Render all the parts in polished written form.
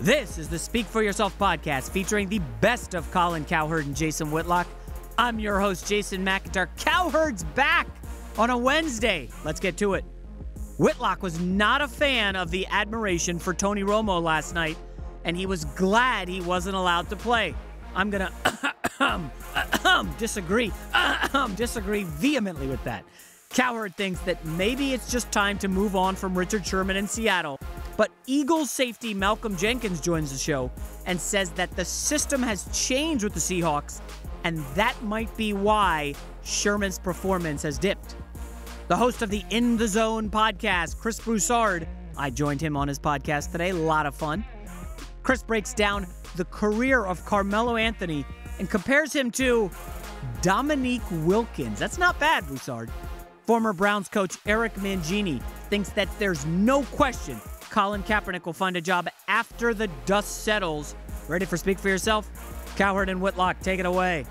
This is the Speak For Yourself podcast featuring the best of Colin Cowherd and Jason Whitlock. I'm your host, Jason McIntyre. Cowherd's back on a Wednesday. Let's get to it. Whitlock was not a fan of the admiration for Tony Romo last night, and he was glad he wasn't allowed to play. I'm going to disagree vehemently with that. Cowherd thinks that maybe it's just time to move on from Richard Sherman in Seattle. But Eagles safety Malcolm Jenkins joins the show and says that the system has changed with the Seahawks, and that might be why Sherman's performance has dipped. The host of the In the Zone podcast, Chris Broussard, I joined him on his podcast today. A lot of fun. Chris breaks down the career of Carmelo Anthony and compares him to Dominique Wilkins. That's not bad, Broussard. Former Browns coach Eric Mangini thinks that there's no question Colin Kaepernick will find a job after the dust settles. Ready for Speak For Yourself? Cowherd and Whitlock, take it away.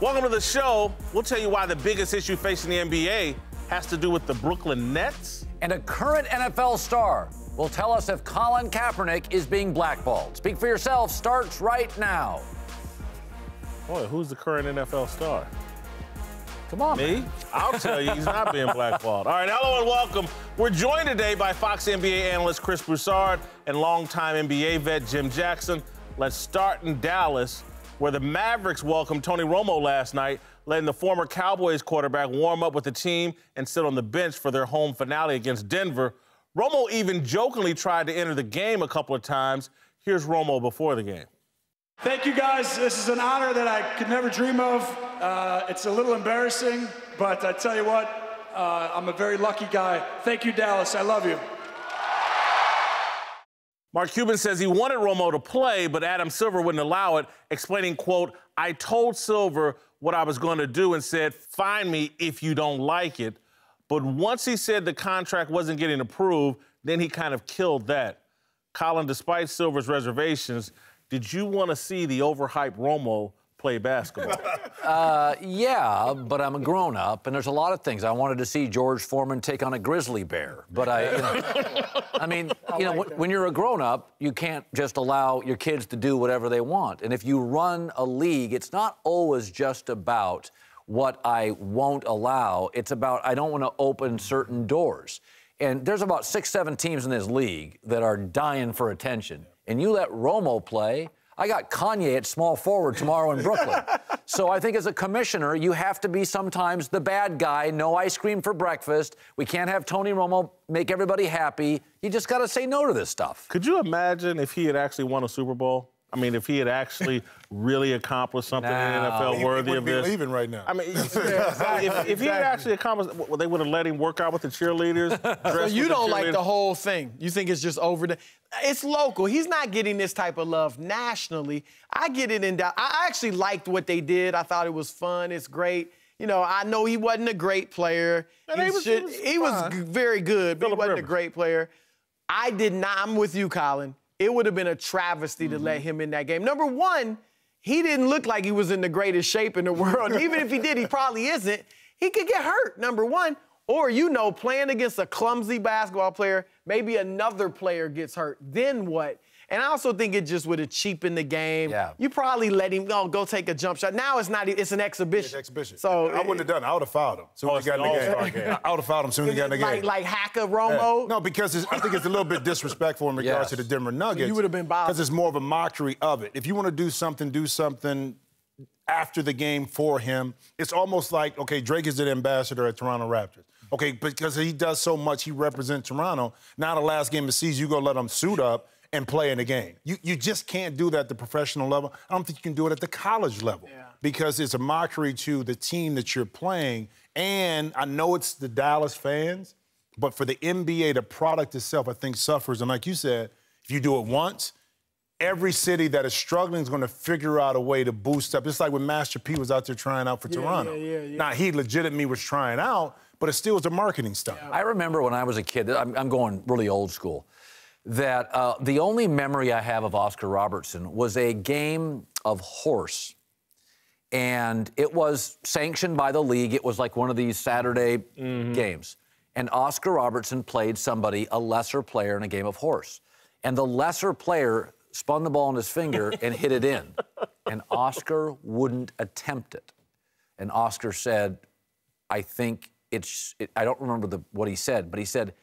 Welcome to the show. We'll tell you why the biggest issue facing the NBA has to do with the Brooklyn Nets. And a current NFL star will tell us if Colin Kaepernick is being blackballed. Speak For Yourself starts right now. Boy, who's the current NFL star? Come on, Me? man. I'll tell you, he's not being blackballed. All right, hello and welcome. We're joined today by Fox NBA analyst Chris Broussard and longtime NBA vet Jim Jackson. Let's start in Dallas, where the Mavericks welcomed Tony Romo last night, letting the former Cowboys quarterback warm up with the team and sit on the bench for their home finale against Denver. Romo even jokingly tried to enter the game a couple of times. Here's Romo before the game. Thank you, guys. This is an honor that I could never dream of. It's a little embarrassing, but I tell you what, I'm a very lucky guy. Thank you, Dallas. I love you. Mark Cuban says he wanted Romo to play, but Adam Silver wouldn't allow it, explaining, quote, "I told Silver what I was going to do and said, fine me if you don't like it." But once he said the contract wasn't getting approved, then he kind of killed that. Colin, despite Silver's reservations, did you want to see the overhyped Romo play basketball? Yeah, but I'm a grown-up, and there's a lot of things. I wanted to see George Foreman take on a grizzly bear, but when you're a grown-up, you can't just allow your kids to do whatever they want. And if you run a league, it's not always just about what I won't allow. It's about I don't want to open certain doors. And there's about 6-7 teams in this league that are dying for attention. And you let Romo play. I got Kanye at small forward tomorrow in Brooklyn. So I think as a commissioner, you have to be sometimes the bad guy. No ice cream for breakfast. We can't have Tony Romo make everybody happy. You just got to say no to this stuff. Could you imagine if he had actually won a Super Bowl? I mean, if he had actually really accomplished something in the NFL worthy of this. He leaving right now. I mean, if he had actually accomplished, well, they would have let him work out with the cheerleaders. So you don't like the whole thing. You think it's just over the... It's local. He's not getting this type of love nationally. I get it in doubt. I actually liked what they did. I thought it was fun. It's great. You know, I know he wasn't a great player. He was very good, but he wasn't a great player. I did not. I'm with you, Colin. It would have been a travesty to let him in that game. Number one, he didn't look like he was in the greatest shape in the world. Even if he did, he probably isn't. He could get hurt, number one. Or, playing against a clumsy basketball player, maybe another player gets hurt. Then what? And I also think it just would have cheapened the game. Yeah. You probably let him go take a jump shot. Now it's not. It's an exhibition. It's an exhibition. So I wouldn't have done it. I would have fouled him soon as he got in the game. I would have fouled him soon as he got in the game. Like Hacker Romo? Yeah. No, because I think it's a little bit disrespectful in regards to the Denver Nuggets. So you would have been bothered. Because it's more of a mockery of it. If you want to do something after the game for him. It's almost like, okay, Drake is the ambassador at Toronto Raptors. Okay, because he does so much, he represents Toronto. Now the last game of the season, you're going to let him suit up and play in the game. You just can't do that at the professional level. I don't think you can do it at the college level because it's a mockery to the team that you're playing. And I know it's the Dallas fans, but for the NBA, the product itself, I think, suffers. And like you said, if you do it once, every city that is struggling is going to figure out a way to boost up. It's like when Master P was out there trying out for Toronto. Now, he legitimately was trying out, but it still was a marketing stunt. I remember when I was a kid, I'm going really old school, that the only memory I have of Oscar Robertson was a game of horse. And it was sanctioned by the league. It was like one of these Saturday games. And Oscar Robertson played somebody, a lesser player, in a game of horse. And the lesser player spun the ball on his finger and hit it in. And Oscar wouldn't attempt it. And Oscar said, I think I don't remember what he said, but he said,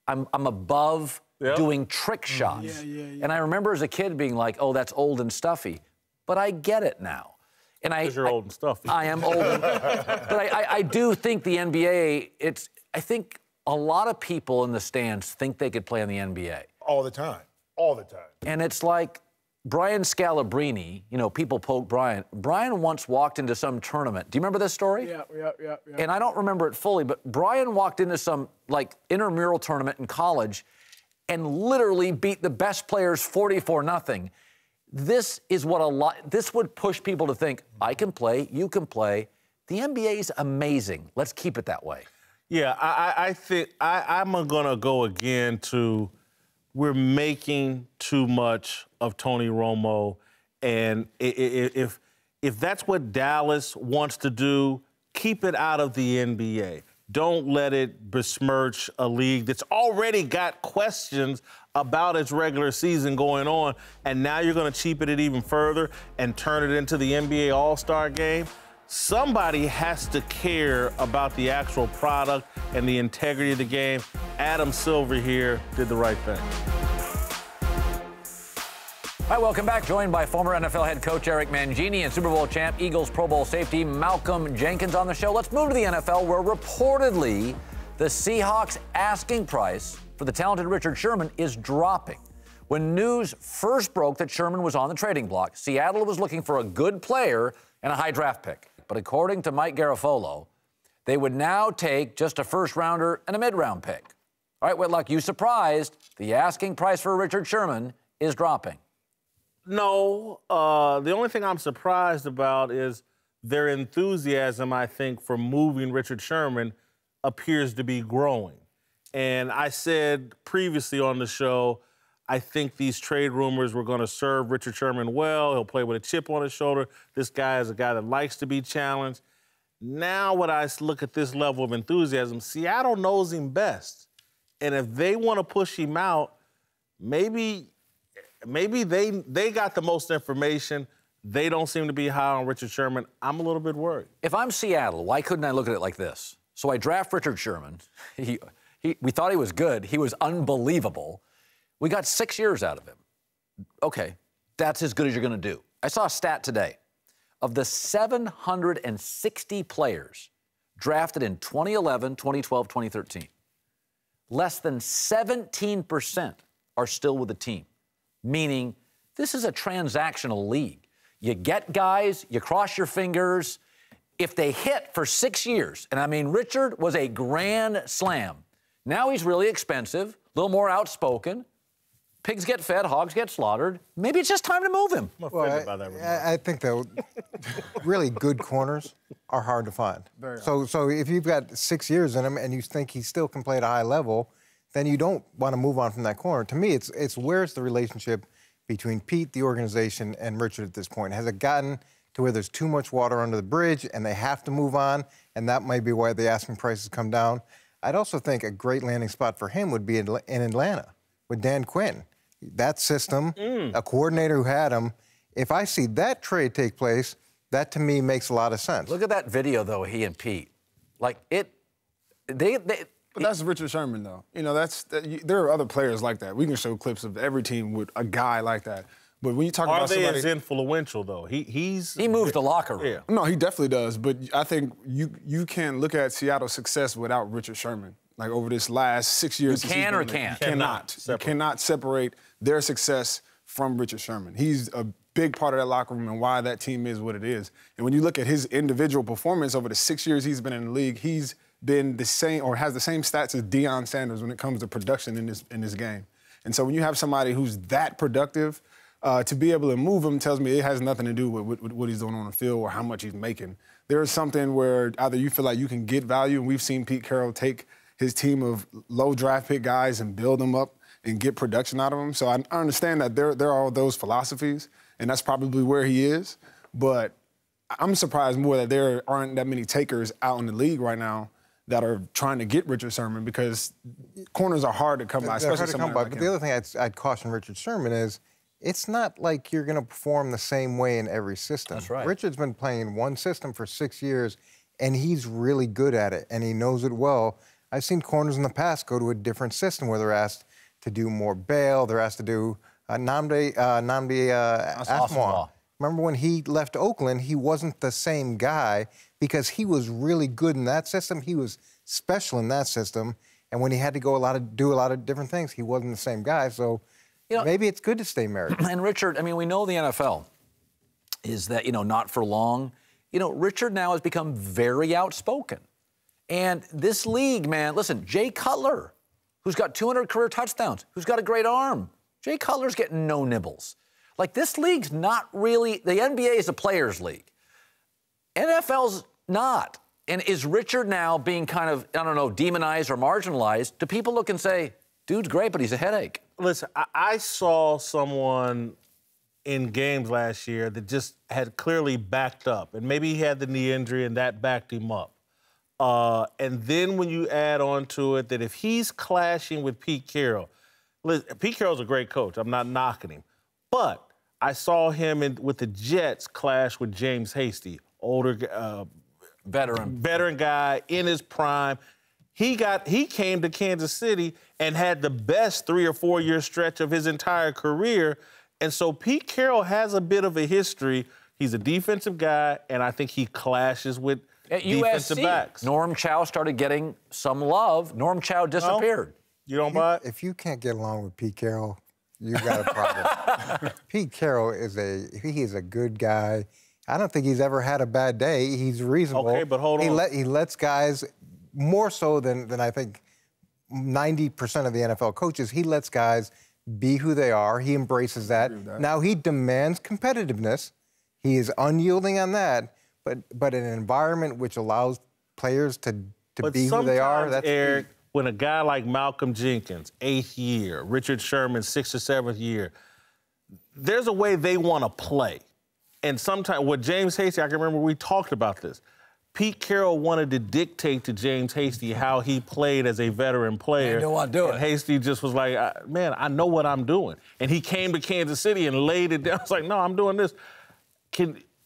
I'm above doing trick shots. And I remember as a kid being like, oh, that's old and stuffy. But I get it now. And Because you're old and stuffy. I am old. But I do think the NBA, I think a lot of people in the stands think they could play in the NBA. All the time. All the time. And it's like Brian Scalabrine, people poke Brian. Brian once walked into some tournament. Do you remember this story? Yeah. And I don't remember it fully, but Brian walked into some, intramural tournament in college and literally beat the best players 44-0. This would push people to think, I can play, you can play. The NBA's amazing. Let's keep it that way. Yeah, I think I'm going to go again to we're making too much of Tony Romo. And if that's what Dallas wants to do, keep it out of the NBA. Don't let it besmirch a league that's already got questions about its regular season going on, and now you're going to cheapen it even further and turn it into the NBA All-Star Game. Somebody has to care about the actual product and the integrity of the game. Adam Silver here did the right thing. All right, welcome back. Joined by former NFL head coach Eric Mangini and Super Bowl champ, Eagles Pro Bowl safety Malcolm Jenkins on the show. Let's move to the NFL, where reportedly the Seahawks asking price for the talented Richard Sherman is dropping. When news first broke that Sherman was on the trading block, Seattle was looking for a good player and a high draft pick. But according to Mike Garafolo, they would now take just a first-rounder and a mid-round pick. All right, Whitlock, you surprised? The asking price for Richard Sherman is dropping. No, the only thing I'm surprised about is their enthusiasm, I think, for moving Richard Sherman appears to be growing. And I said previously on the show, I think these trade rumors were going to serve Richard Sherman well. He'll play with a chip on his shoulder. This guy is a guy that likes to be challenged. Now when I look at this level of enthusiasm, Seattle knows him best. And if they want to push him out, maybe they got the most information. They don't seem to be high on Richard Sherman. I'm a little bit worried. If I'm Seattle, why couldn't I look at it like this? So I draft Richard Sherman. We thought he was good. He was unbelievable. We got 6 years out of him. Okay, that's as good as you're going to do. I saw a stat today. Of the 760 players drafted in 2011, 2012, 2013, less than 17% are still with the team, meaning this is a transactional league. You get guys, you cross your fingers. If they hit for 6 years, and I mean, Richard was a grand slam. Now he's really expensive, a little more outspoken. Pigs get fed, hogs get slaughtered. Maybe it's just time to move him. Well, I think, though, really good corners are hard to find. So if you've got 6 years in him and you think he still can play at a high level, then you don't want to move on from that corner. To me, it's where's the relationship between Pete, the organization, and Richard at this point? Has it gotten to where there's too much water under the bridge and they have to move on, and that might be why the asking prices come down? I'd also think a great landing spot for him would be in Atlanta with Dan Quinn. That system, a coordinator who had him. If I see that trade take place, that to me makes a lot of sense. Look at that video, though, he and Pete. But that's Richard Sherman, though. You know, there are other players like that. We can show clips of every team with a guy like that. But when you talk about somebody... Are they as influential, though? He moves the locker room. Yeah. No, he definitely does. But I think you can't look at Seattle's success without Richard Sherman. Like, over this last 6 years... You can or can't? You cannot separate their success from Richard Sherman. He's a big part of that locker room and why that team is what it is. And when you look at his individual performance over the 6 years he's been in the league, he's been the same or has the same stats as Deion Sanders when it comes to production in this game. And so when you have somebody who's that productive, to be able to move him tells me it has nothing to do with what he's doing on the field or how much he's making. There's something where either you feel like you can get value, and we've seen Pete Carroll take his team of low draft pick guys and build them up and get production out of them. So I understand that there are those philosophies, and that's probably where he is. But I'm surprised more that there aren't that many takers out in the league right now that are trying to get Richard Sherman, because corners are hard to come by, especially somebody like him. But the other thing I'd caution Richard Sherman is it's not like you're going to perform the same way in every system. That's right. Richard's been playing one system for 6 years, and he's really good at it, and he knows it well. I've seen corners in the past go to a different system where they're asked to do more bail, they're asked to do Nnamdi Asomugha. Remember when he left Oakland, he wasn't the same guy because he was really good in that system. He was special in that system. And when he had to do a lot of different things, he wasn't the same guy. So maybe it's good to stay married. And Richard, I mean, we know the NFL is that, not for long. Richard now has become very outspoken. And this league, man, listen, Jay Cutler, who's got 200 career touchdowns, who's got a great arm. Jay Cutler's getting no nibbles. Like, this league's not really, the NBA is a players' league. NFL's not. And is Richard now being kind of, I don't know, demonized or marginalized? Do people look and say, dude's great, but he's a headache? Listen, I saw someone in games last year that just had clearly backed up. And maybe he had the knee injury and that backed him up. And then when you add on to it that if he's clashing with Pete Carroll, listen, Pete Carroll's a great coach. I'm not knocking him. But I saw him with the Jets clash with James Hasty, older veteran guy in his prime. He came to Kansas City and had the best 3 or 4 year stretch of his entire career. And so Pete Carroll has a bit of a history. He's a defensive guy, and I think he clashes with defensive backs. Norm Chow started getting some love. Norm Chow disappeared. You don't buy it? If you can't get along with Pete Carroll, you've got a problem. Pete Carroll is a good guy. I don't think he's ever had a bad day. He's reasonable. Okay, but hold on. He lets guys, more so than I think 90% of the NFL coaches, he lets guys be who they are. He embraces that. Now, he demands competitiveness. He is unyielding on that. But in an environment which allows players to be who they are, that's Eric, when a guy like Malcolm Jenkins, 8th year, Richard Sherman, 6th or 7th year, there's a way they want to play. And sometimes, with James Hasty, I can remember we talked about this. Pete Carroll wanted to dictate to James Hasty how he played as a veteran player. He didn't want to do it. And Hasty just was like, man, I know what I'm doing. And he came to Kansas City and laid it down. I was like, no, I'm doing this.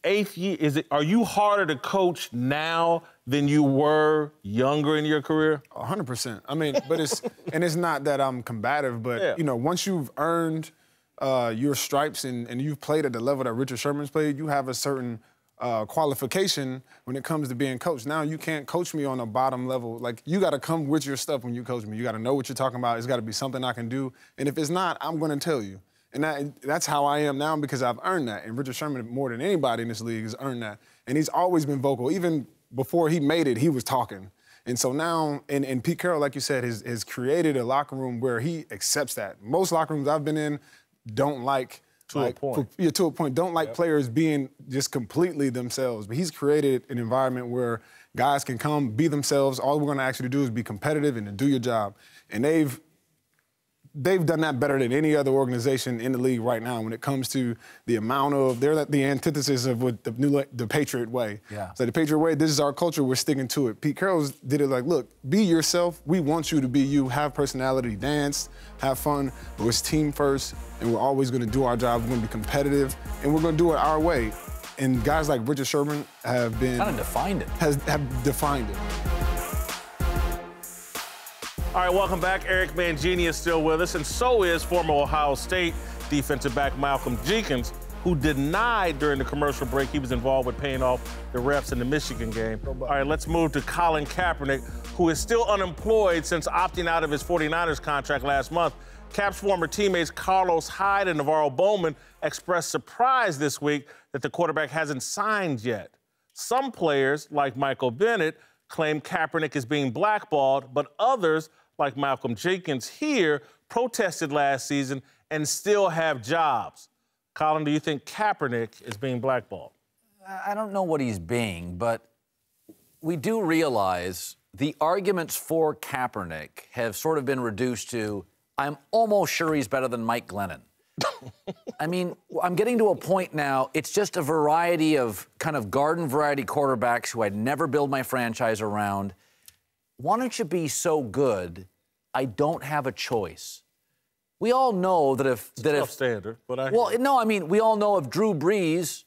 8th year, are you harder to coach now than you were younger in your career? 100%. I mean, but it's not that I'm combative, but once you've earned your stripes and you've played at the level that Richard Sherman's played, you have a certain qualification when it comes to being coached. Now you can't coach me on a bottom level. Like, you got to come with your stuff when you coach me. You got to know what you're talking about. It's got to be something I can do. And if it's not, I'm going to tell you. And that's how I am now because I've earned that. And Richard Sherman, more than anybody in this league, has earned that. And he's always been vocal. Even before he made it, he was talking. And so now, and Pete Carroll, like you said, has created a locker room where he accepts that. Most locker rooms I've been in don't like to a point. Don't like players being just completely themselves. But he's created an environment where guys can come, be themselves. All we're going to ask you to do is be competitive and to do your job. And they've done that better than any other organization in the league right now when it comes to the amount of, they're the antithesis of what the Patriot way. Yeah. So the Patriot way, this is our culture, we're sticking to it. Pete Carroll did it like, look, be yourself. We want you to be you, have personality, dance, have fun, but it's team first, and we're always gonna do our job. We're gonna be competitive, and we're gonna do it our way. And guys like Richard Sherman have been— Kind of defined it. Have defined it. All right, welcome back. Eric Mangini is still with us, and so is former Ohio State defensive back Malcolm Jenkins, who denied during the commercial break he was involved with paying off the refs in the Michigan game. All right, let's move to Colin Kaepernick, who is still unemployed since opting out of his 49ers contract last month. Cap's former teammates Carlos Hyde and Navarro Bowman expressed surprise this week that the quarterback hasn't signed yet. Some players, like Michael Bennett, claim Kaepernick is being blackballed, but others, like Malcolm Jenkins here, protested last season and still have jobs. Colin, do you think Kaepernick is being blackballed? I don't know what he's being, but we do realize the arguments for Kaepernick have sort of been reduced to, I'm almost sure he's better than Mike Glennon. I mean, I'm getting to a point now, it's just a variety of kind of garden variety quarterbacks who I'd never build my franchise around. Why don't you be so good, I don't have a choice? we all know that if tough standard, but we all know if Drew Brees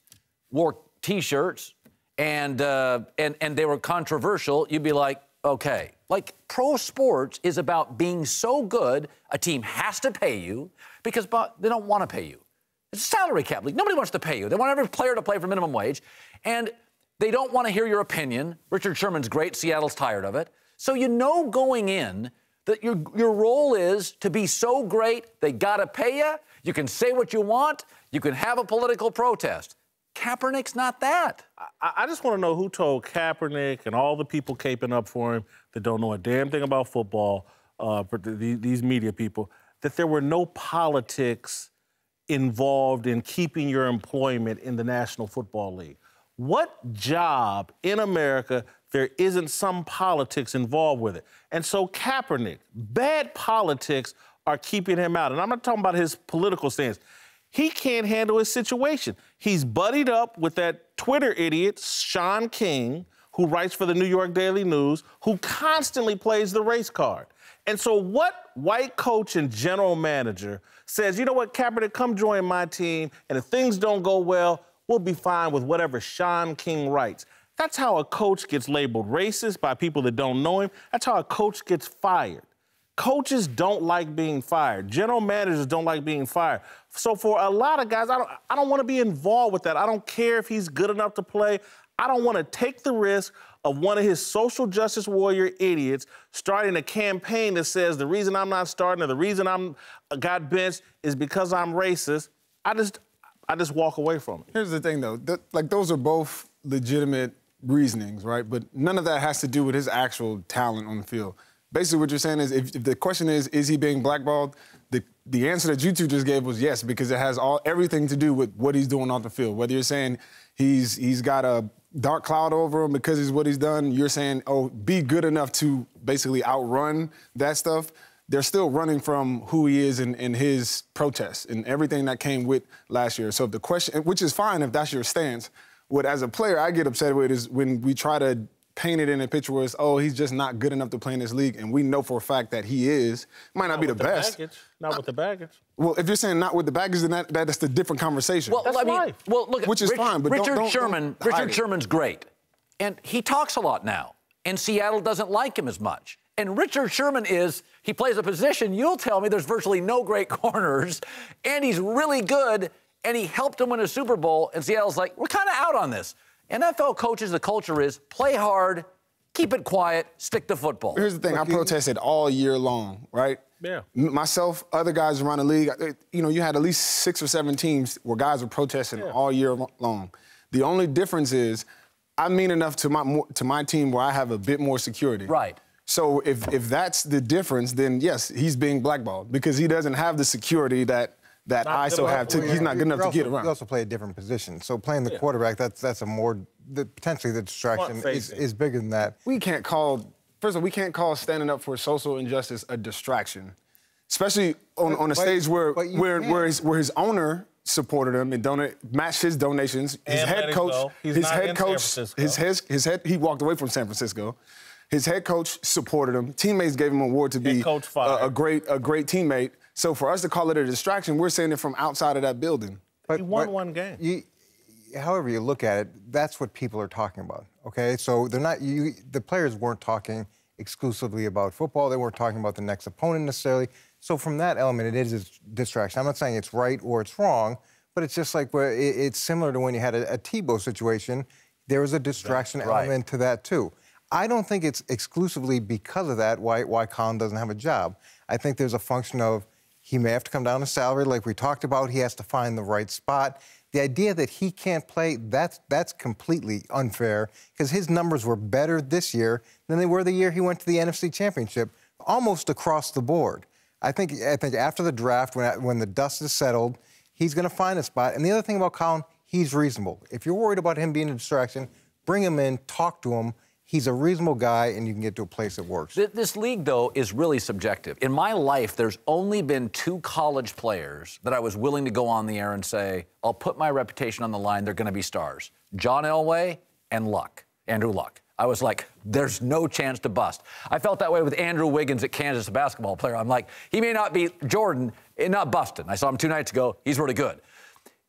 wore T-shirts and they were controversial, you'd be like, okay. Like, pro sports is about being so good, a team has to pay you because they don't want to pay you. It's a salary cap league. Nobody wants to pay you. They want every player to play for minimum wage, and they don't want to hear your opinion. Richard Sherman's great. Seattle's tired of it. So you know going in that your role is to be so great, they got to pay you. You can say what you want. You can have a political protest. Kaepernick's not that. I just want to know who told Kaepernick and all the people caping up for him that don't know a damn thing about football, these media people, that there were no politics involved in keeping your employment in the National Football League. What job in America there isn't some politics involved with it? And so Kaepernick, bad politics are keeping him out. And I'm not talking about his political stance. He can't handle his situation. He's buddied up with that Twitter idiot, Sean King, who writes for the New York Daily News, who constantly plays the race card. And so what white coach and general manager says, you know what, Kaepernick, come join my team, and if things don't go well, we'll be fine with whatever Sean King writes. That's how a coach gets labeled racist by people that don't know him. That's how a coach gets fired. Coaches don't like being fired. General managers don't like being fired. So for a lot of guys, I don't want to be involved with that. I don't care if he's good enough to play. I don't want to take the risk of one of his social justice warrior idiots starting a campaign that says the reason I'm not starting or the reason I'm got benched is because I'm racist. I just walk away from it. Here's the thing, though. Those are both legitimate reasonings, right? But none of that has to do with his actual talent on the field. Basically, what you're saying is, if the question is he being blackballed? The answer that you two just gave was yes, because it has everything to do with what he's doing off the field. Whether you're saying he's got a dark cloud over him because he's what he's done, you're saying, oh, be good enough to basically outrun that stuff. They're still running from who he is in his protests and everything that came with last year. So the question, which is fine if that's your stance, what as a player I get upset with is when we try to paint it in a picture where it's, oh, he's just not good enough to play in this league, and we know for a fact that he is. Might not be the best. Not with the baggage. Well, if you're saying not with the baggage, then that's a different conversation. Well, that's life. Well, look, which is fine, but Richard don't Sherman's great, and he talks a lot now, and Seattle doesn't like him as much. And Richard Sherman he plays a position, you'll tell me there's virtually no great corners, and he's really good, and he helped him win a Super Bowl, and Seattle's like, we're kind of out on this. NFL coaches, the culture is play hard, keep it quiet, stick to football. Here's the thing, I protested all year long, right? Yeah. Myself, other guys around the league, you had at least 6 or 7 teams where guys were protesting all year long. The only difference is I mean enough to my team where I have a bit more security. Right. So if that's the difference, then yes, he's being blackballed because he doesn't have the security that I so have. He's not good enough to get around. You also play a different position. So playing the quarterback, that's a more potentially the distraction is bigger than that. We can't call standing up for social injustice a distraction, especially on a stage where his owner supported him and matched his donations. His head coach, he walked away from San Francisco. His head coach supported him. Teammates gave him an award to be a great teammate. So for us to call it a distraction, we're saying it from outside of that building. He won one game. However you look at it, that's what people are talking about, okay? So the players weren't talking exclusively about football. They weren't talking about the next opponent necessarily. So from that element, it is a distraction. I'm not saying it's right or it's wrong, but it's just like it's similar to when you had a Tebow situation. There was a distraction element to that too. I don't think it's exclusively because of that why Colin doesn't have a job. I think there's a function of he may have to come down to salary like we talked about. He has to find the right spot. The idea that he can't play, that's completely unfair because his numbers were better this year than they were the year he went to the NFC Championship, almost across the board. I think after the draft, when the dust is settled, he's going to find a spot. And the other thing about Colin, he's reasonable. If you're worried about him being a distraction, bring him in, talk to him. He's a reasonable guy, and you can get to a place that works. This league, though, is really subjective. In my life, there's only been 2 college players that I was willing to go on the air and say, I'll put my reputation on the line, they're going to be stars. John Elway and Andrew Luck. I was like, there's no chance to bust. I felt that way with Andrew Wiggins at Kansas, a basketball player. I'm like, he may not be Jordan, Not busting. I saw him 2 nights ago. He's really good.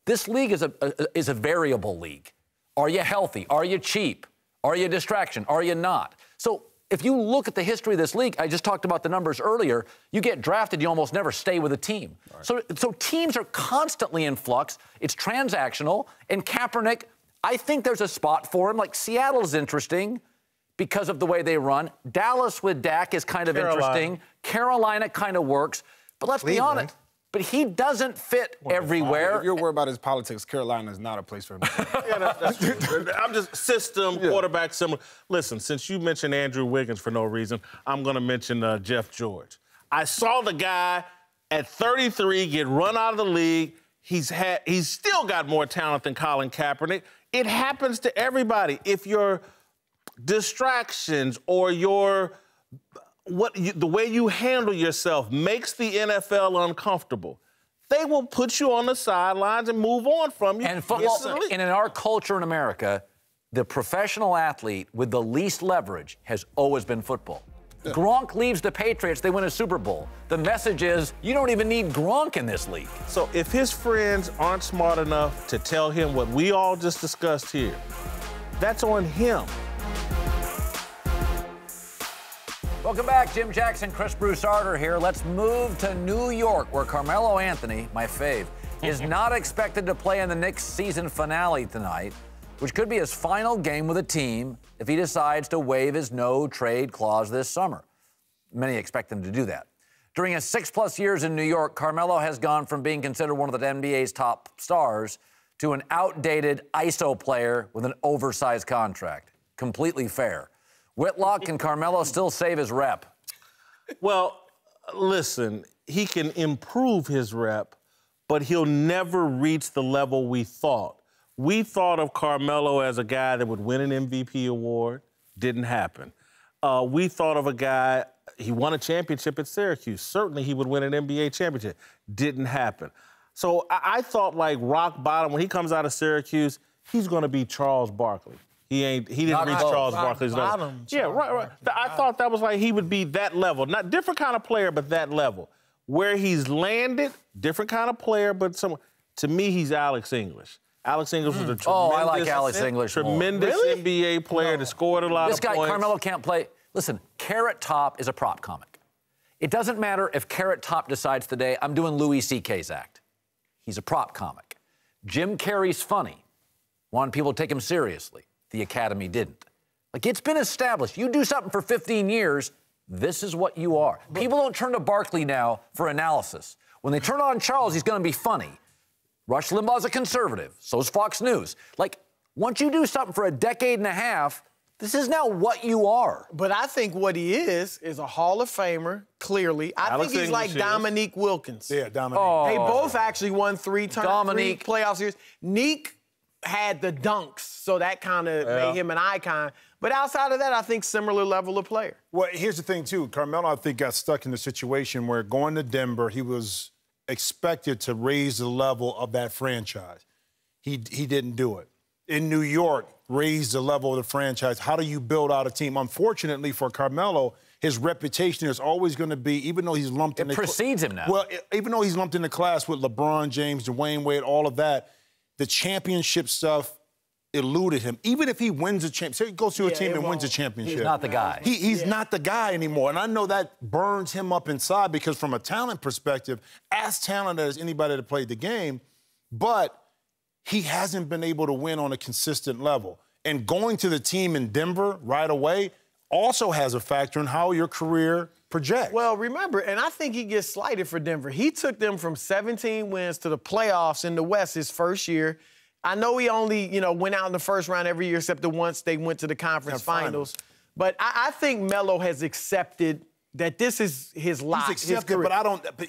This league is a variable league. Are you healthy? Are you cheap? Are you a distraction? Are you not? So if you look at the history of this league, I just talked about the numbers earlier, you get drafted, you almost never stay with a team. Right. So teams are constantly in flux. It's transactional. And Kaepernick, I think there's a spot for him. Like Seattle's interesting because of the way they run. Dallas with Dak is kind of interesting. Carolina kind of works. But let's be honest. But he doesn't fit everywhere. If you're worried about his politics, Carolina is not a place for him. Yeah, that's true. I'm just system, quarterback, similar. Listen, since you mentioned Andrew Wiggins for no reason, I'm going to mention Jeff George. I saw the guy at 33 get run out of the league. He's still got more talent than Colin Kaepernick. It happens to everybody. If your distractions or the way you handle yourself makes the NFL uncomfortable, they will put you on the sidelines and move on from you. And in our culture in America, the professional athlete with the least leverage has always been football. Yeah. Gronk leaves the Patriots, they win a Super Bowl. The message is, you don't even need Gronk in this league. So if his friends aren't smart enough to tell him what we all just discussed here, that's on him. Welcome back. Jim Jackson, Chris Broussard are here. Let's move to New York, where Carmelo Anthony, my fave, is not expected to play in the Knicks season finale tonight, which could be his final game with the team if he decides to waive his no-trade clause this summer. Many expect him to do that. During his 6+ years in New York, Carmelo has gone from being considered one of the NBA's top stars to an outdated ISO player with an oversized contract. Completely fair. Whitlock, can Carmelo still save his rep? Well, listen, he can improve his rep, but he'll never reach the level we thought. We thought of Carmelo as a guy that would win an MVP award. Didn't happen. We thought of a guy, he won a championship at Syracuse. Certainly he would win an NBA championship. Didn't happen. So I thought, like, rock bottom, when he comes out of Syracuse, he's going to be Charles Barkley. He didn't reach Charles Barkley's level. Yeah, right. I thought that was like he would be that level. Not different kind of player, but that level. Where he's landed, different kind of player, but to me, he's Alex English. Alex English was a tremendous, I like Alex English tremendous NBA player that scored a lot of points. This guy, Carmelo, can't play. Listen, Carrot Top is a prop comic. It doesn't matter if Carrot Top decides today, I'm doing Louis C.K.'s act. He's a prop comic. Jim Carrey's funny. Want people to take him seriously. The Academy didn't. Like, it's been established. You do something for 15 years, this is what you are. People don't turn to Barkley now for analysis. When they turn on Charles, he's going to be funny. Rush Limbaugh's a conservative. So's Fox News. Like, once you do something for a decade and a half, this is now what you are. But I think what he is a Hall of Famer, clearly. I think he's like Dominique Wilkins. Yeah, Dominique. Oh. They both actually won three playoff series. Neek had the dunks, so that kind of made him an icon. But outside of that, I think similar level of player. Well, here's the thing, too. Carmelo, I think, got stuck in the situation where going to Denver, he was expected to raise the level of that franchise. He didn't do it. In New York, raise the level of the franchise. How do you build out a team? Unfortunately for Carmelo, his reputation is always going to be, even though he's lumped in the... It precedes him now. Well, even though he's lumped in the class with LeBron James, Dwayne Wade, all of that, the championship stuff eluded him. Even if he wins a championship, say he goes to a team and wins a championship. He's not the guy. He's not the guy anymore. And I know that burns him up inside because from a talent perspective, as talented as anybody that played the game, but he hasn't been able to win on a consistent level. And going to the team in Denver right away also has a factor in how your career projects. Well, remember, and I think he gets slighted for Denver. He took them from 17 wins to the playoffs in the West his first year. I know he only, went out in the first round every year except the once they went to the conference finals. But I think Melo has accepted that this is his lot. He's accepted, but I don't. But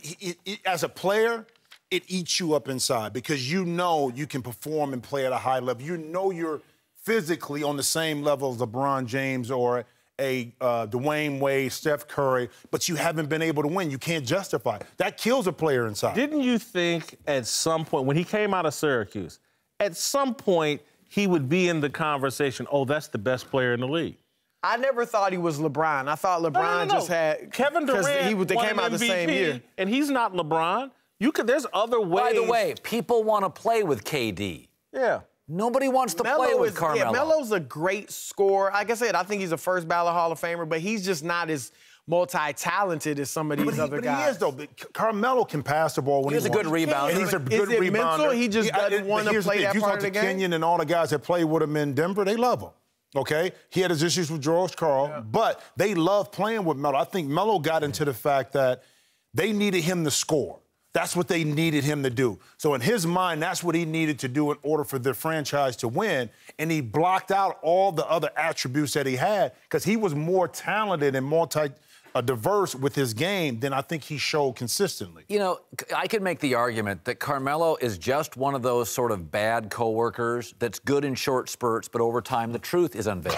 as a player, it eats you up inside because you know you can perform and play at a high level. You know you're physically on the same level as LeBron James or a Dwayne Wade, Steph Curry, but you haven't been able to win. You can't justify it. That kills a player inside. Didn't you think at some point, when he came out of Syracuse, at some point he would be in the conversation, oh, that's the best player in the league? I never thought he was LeBron. I thought LeBron just had... Kevin Durant they came out the same year. And he's not LeBron. There's other ways. By the way, people want to play with KD. Yeah. Nobody wants to play with Carmelo. Yeah, Melo's a great scorer. Like I said, I think he's a first ballot Hall of Famer, but he's just not as multi-talented as some of these other guys. He is, though. Carmelo can pass the ball when he's a good rebounder. And he's a good rebounder. Mental? He just doesn't want to play that part of the game. Kenyon and all the guys that play with him in Denver, they love him. Okay? He had his issues with George Karl, but they love playing with Melo. I think Melo got into the fact that they needed him to score. That's what they needed him to do. So in his mind, that's what he needed to do in order for the franchise to win. And he blocked out all the other attributes that he had because he was more talented and diverse with his game than I think he showed consistently. You know, I could make the argument that Carmelo is just one of those sort of bad coworkers that's good in short spurts, but over time the truth is unveiled.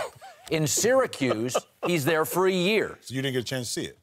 In Syracuse, he's there for a year. So you didn't get a chance to see it?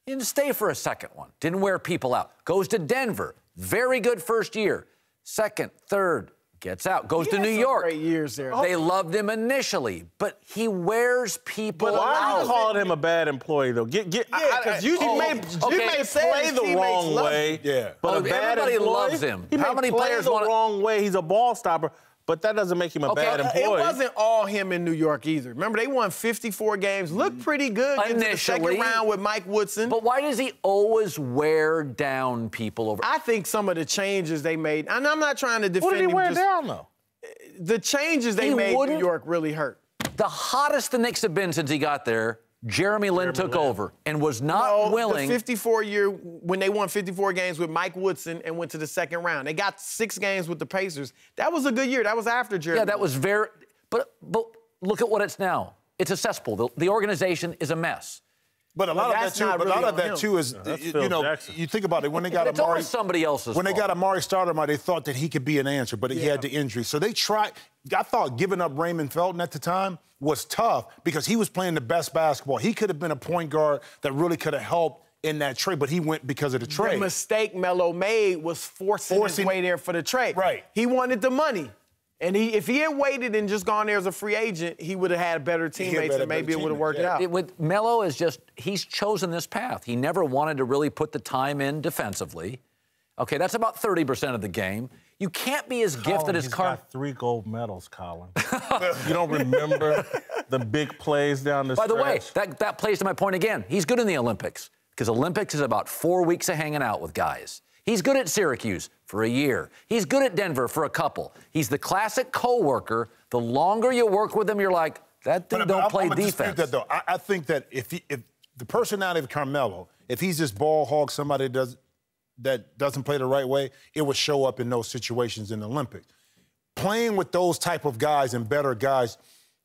He didn't stay for a second one. Didn't wear people out. Goes to Denver. Very good first year. Second, third, gets out. Goes to New York. Great years there. They loved him initially, but he wears people out. Why are you calling him a bad employee, though? Because you may play the wrong way. Yeah. But everybody loves him. How many players want the wrong way? He's a ball stopper. But that doesn't make him a bad employee. It wasn't all him in New York either. Remember, they won 54 games. Looked pretty good in the second round with Mike Woodson. But why does he always wear down people over? I think some of the changes they made, and I'm not trying to defend him. What did he wear down, though? The changes they made in New York really hurt. The hottest the Knicks have been since he got there, Jeremy Lin took over and was not willing. The 54-year, when they won 54 games with Mike Woodson and went to the second round. They got 6 games with the Pacers. That was a good year. That was after Jeremy. Yeah, that was very. But look at what it's now. It's a cesspool. The organization is a mess. But a lot of that too is, you know, Jackson. You think about it when they got it's Amari. always somebody else's When fault. they got Amari Stoudemire, they thought that he could be an answer, but he had the injury. So they tried. I thought giving up Raymond Felton at the time was tough because he was playing the best basketball. He could have been a point guard that really could have helped in that trade, but he went because of the trade. The mistake Melo made was forcing his way there for the trade. Right. He wanted the money. And if he had waited and just gone there as a free agent, he would have had better teammates and maybe it would have worked out. With Melo is just, he's chosen this path. He never wanted to really put the time in defensively. Okay, that's about 30% of the game. You can't be as gifted as Carmelo. He's got 3 gold medals, Colin. You don't remember the big plays down the stretch? By the way, that plays to my point again. He's good in the Olympics because Olympics is about 4 weeks of hanging out with guys. He's good at Syracuse for a year. He's good at Denver for a couple. He's the classic coworker. The longer you work with him, you're like, that dude don't play defense. That, though. I think that if the personality of Carmelo, if he's this ball hog, somebody that doesn't play the right way, it would show up in those situations in the Olympics. Playing with those type of guys and better guys,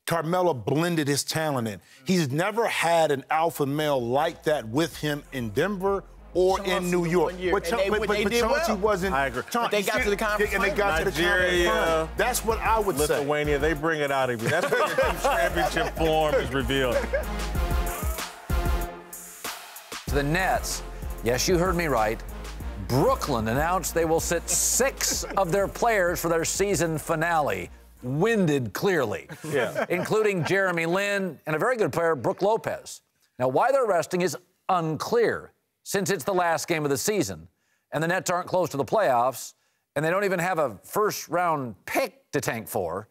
Carmelo blended his talent in. He's never had an alpha male like that with him in Denver or in New York. But Chauncey wasn't. I agree. But they got to the conference. And they got to the conference final. That's what I would say. Lithuania, they bring it out of you. That's when your team's championship form is revealed. To the Nets, yes, you heard me right. Brooklyn announced they will sit 6 of their players for their season finale. Winded clearly, including Jeremy Lin and a very good player, Brook Lopez. Now, why they're resting is unclear, since it's the last game of the season, and the Nets aren't close to the playoffs, and they don't even have a first-round pick to tank for.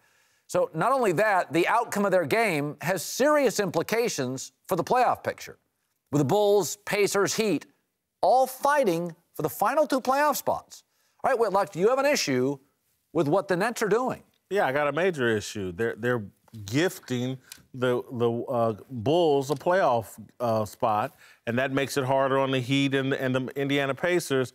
So not only that, the outcome of their game has serious implications for the playoff picture, with the Bulls, Pacers, Heat all fighting for the final 2 playoff spots. All right, Whitlock, do you have an issue with what the Nets are doing? Yeah, I got a major issue. They're gifting the Bulls a playoff spot, and that makes it harder on the Heat and the Indiana Pacers.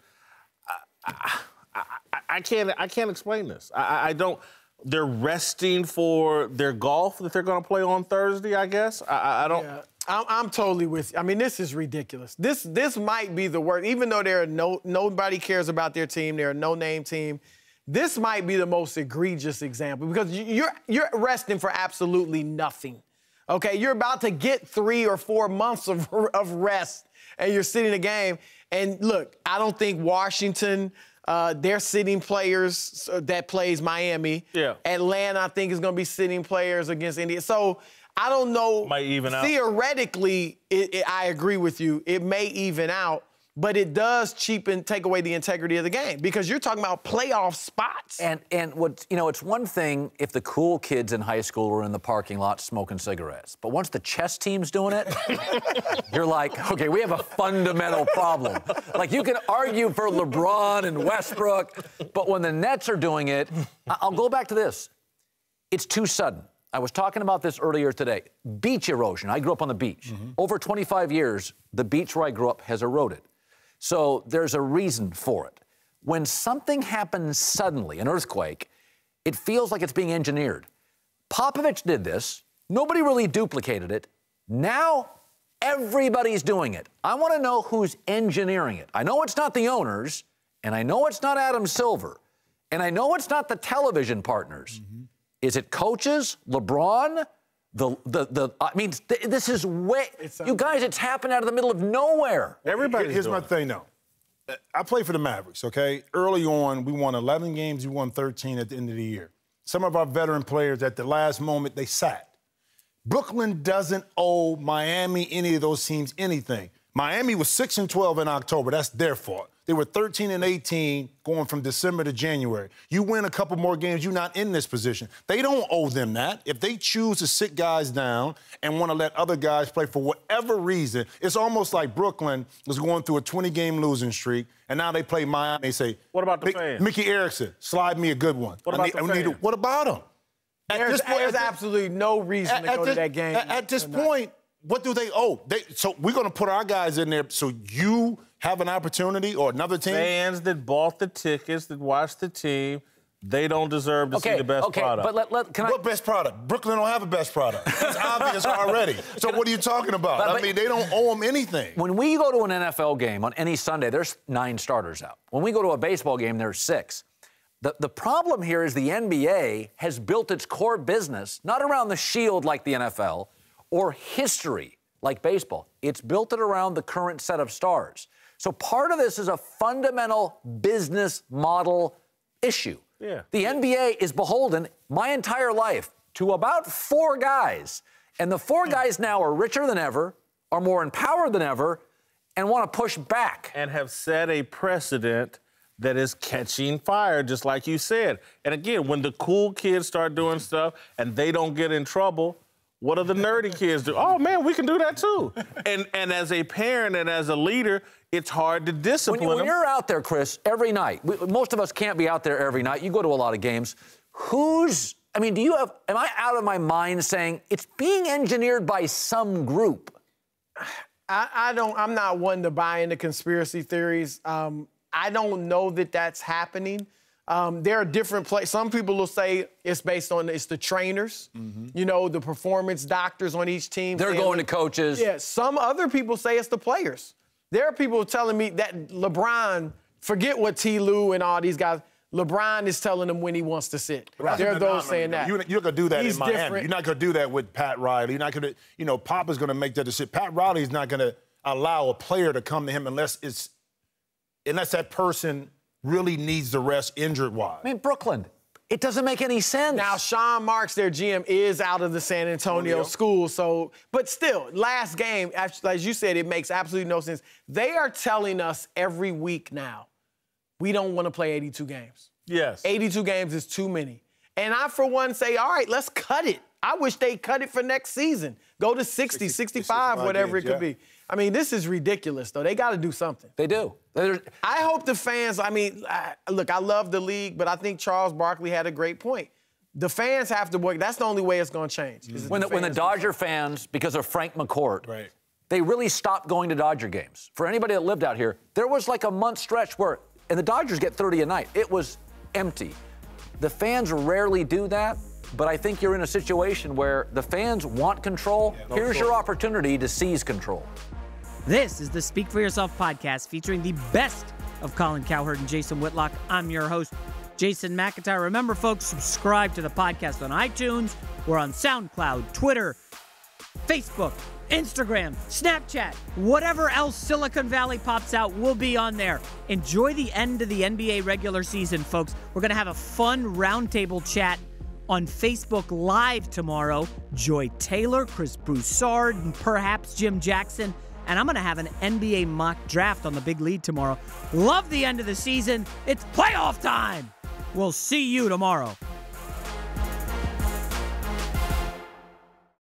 I can't explain this. I don't. They're resting for their golf that they're going to play on Thursday, I guess. I don't. Yeah. I'm totally with you. I mean, this is ridiculous. This might be the worst. Even though nobody cares about their team, they're a no-name team. This might be the most egregious example because you're resting for absolutely nothing. Okay, you're about to get 3 or 4 months of rest, and you're sitting a game. And look, I don't think Washington, they're sitting players that plays Miami. Yeah. Atlanta, I think, is going to be sitting players against India. So I don't know. Might even out. Theoretically, I agree with you. It may even out. but it does take away the integrity of the game because you're talking about playoff spots. And what, it's one thing if the cool kids in high school were in the parking lot smoking cigarettes, but once the chess team's doing it, you're like, okay, we have a fundamental problem. Like, you can argue for LeBron and Westbrook, but when the Nets are doing it, I'll go back to this. It's too sudden. I was talking about this earlier today. Beach erosion. I grew up on the beach. Over 25 years, the beach where I grew up has eroded. So there's a reason for it. When something happens suddenly, an earthquake, it feels like it's being engineered. Popovich did this. Nobody really duplicated it. Now everybody's doing it. I want to know who's engineering it. I know it's not the owners, and I know it's not Adam Silver, and I know it's not the television partners. Is it coaches, LeBron? This is way. You guys, it's happened out of the middle of nowhere. Here's my thing, though. I played for the Mavericks, okay? Early on, we won 11 games, we won 13 at the end of the year. Some of our veteran players, at the last moment, they sat. Brooklyn doesn't owe Miami, any of those teams, anything. Miami was 6-12 in October. That's their fault. They were 13-18 going from December to January. You win a couple more games, you're not in this position. They don't owe them that. If they choose to sit guys down and want to let other guys play for whatever reason, it's almost like Brooklyn was going through a 20-game losing streak, and now they play Miami. They say, what about the fans? Mickey Erickson, slide me a good one. What about the fans? What about them? There's absolutely no reason to go to that game. At this point, what do they owe? So we're going to put our guys in there so you have an opportunity or another team? Fans that bought the tickets, that watched the team, they don't deserve to see the best product. But what best product? Brooklyn don't have a best product. It's obvious already. So what are you talking about? They don't owe them anything. When we go to an NFL game on any Sunday, there's 9 starters out. When we go to a baseball game, there's 6. The problem here is the NBA has built its core business not around the shield like the NFL or history like baseball. It's built it around the current set of stars. So part of this is a fundamental business model issue. Yeah. The NBA is beholden my entire life to about 4 guys. And the 4 guys now are richer than ever, are more empowered than ever, and want to push back. And have set a precedent that is catching fire, just like you said. And again, when the cool kids start doing stuff and they don't get in trouble, what do the nerdy kids do? Oh, man, we can do that too. And as a parent and as a leader, it's hard to discipline them. When you're out there, Chris, every night, most of us can't be out there every night. You go to a lot of games. Am I out of my mind saying it's being engineered by some group? I'm not one to buy into conspiracy theories. I don't know that that's happening. There are different places. Some people will say it's the trainers, the performance doctors on each team. They're going to coaches. Yeah, some other people say it's the players. There are people telling me that LeBron, forget what T. Lue and all these guys, LeBron is telling them when he wants to sit. Right. There are those saying that. You're not going to do that in Miami. Different. You're not going to do that with Pat Riley. You're not going to, Papa's going to make that decision. Pat Riley's not going to allow a player to come to him unless that person really needs the rest injured-wise. I mean, Brooklyn, it doesn't make any sense. Now, Sean Marks, their GM, is out of the San Antonio school, but still, last game, as you said, it makes absolutely no sense. They are telling us every week now, we don't want to play 82 games. Yes. 82 games is too many. And I, for one, say, all right, let's cut it. I wish they cut it for next season. Go to 60, 65, whatever it could be. I mean, this is ridiculous, though. They got to do something. They do. I hope the fans, look, I love the league, but I think Charles Barkley had a great point. The fans have to work. That's the only way it's going to change. When the Dodger fans, because of Frank McCourt, they really stopped going to Dodger games. For anybody that lived out here, there was like a month stretch and the Dodgers get 30 a night. It was empty. The fans rarely do that. But I think you're in a situation where the fans want control. Here's your opportunity to seize control. This is the Speak for Yourself podcast featuring the best of Colin Cowherd and Jason Whitlock. I'm your host, Jason McIntyre. Remember, folks, subscribe to the podcast on iTunes. We're on SoundCloud, Twitter, Facebook, Instagram, Snapchat, whatever else Silicon Valley pops out, we'll be on there. Enjoy the end of the NBA regular season, folks. We're going to have a fun roundtable chat on Facebook Live tomorrow. Joy Taylor, Chris Broussard, and perhaps Jim Jackson. and I'm going to have an NBA mock draft on the Big Lead tomorrow. Love the end of the season. It's playoff time. We'll see you tomorrow.